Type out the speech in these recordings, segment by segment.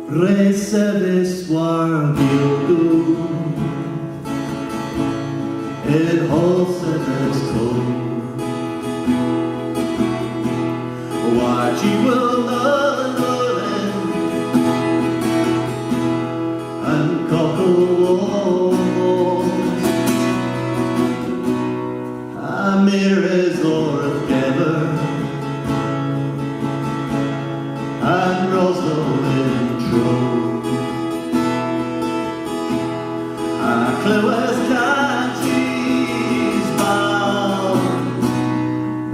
Resevis war gildu in Holsevis cold. What you will not learn and cockle Amir is or together and Roswell in true. A clueless country's bound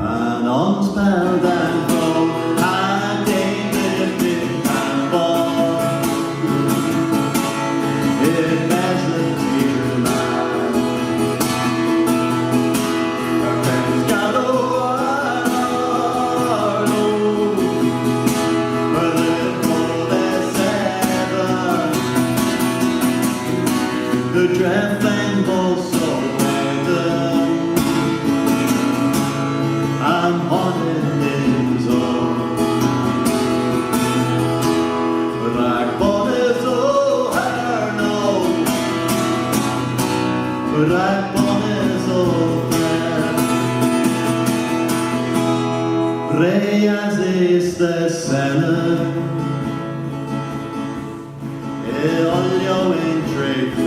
and unspelled and bold. And David in and ball in measurement here man. Our friends got the draft and ball so random. I'm haunted in zone. Like bonnets oh hair no. Like bonnets oh hair. Reyes is the center. E olio in trade.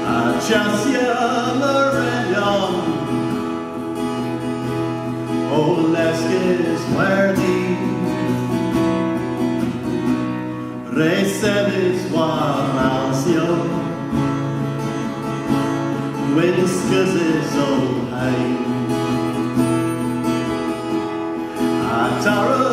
Achasia Morellion Oleskis Muerti Resevis Waralcio Winskas is Olheim Atara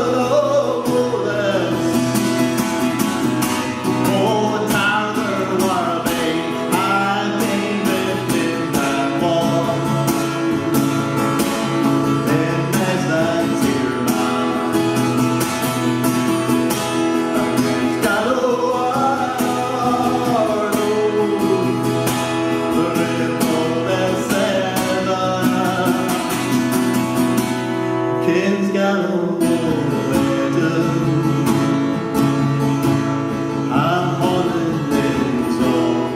Kins got a way to I'm haunted in zone.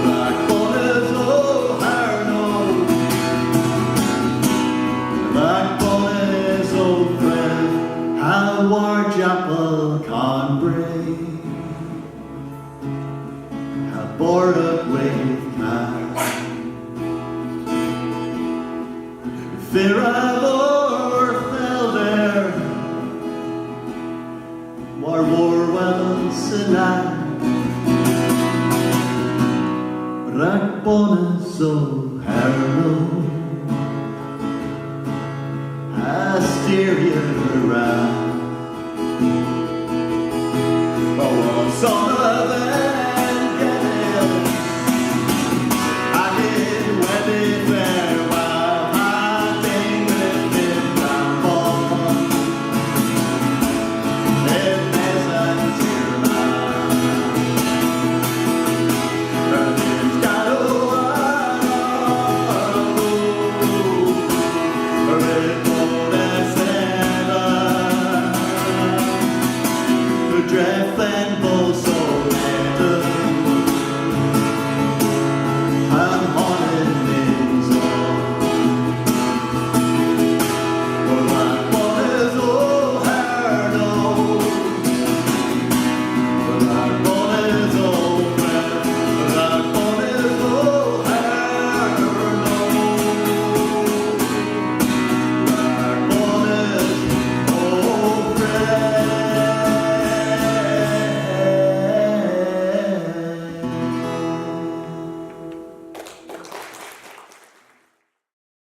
Like bonnets oh hair no. Like bonnets oh friend. How war chapel Conbray. How bored up with cast. Fear of Orfelder War Warwell Sinai Rakbonas o Harrow Asteria around Oh, son of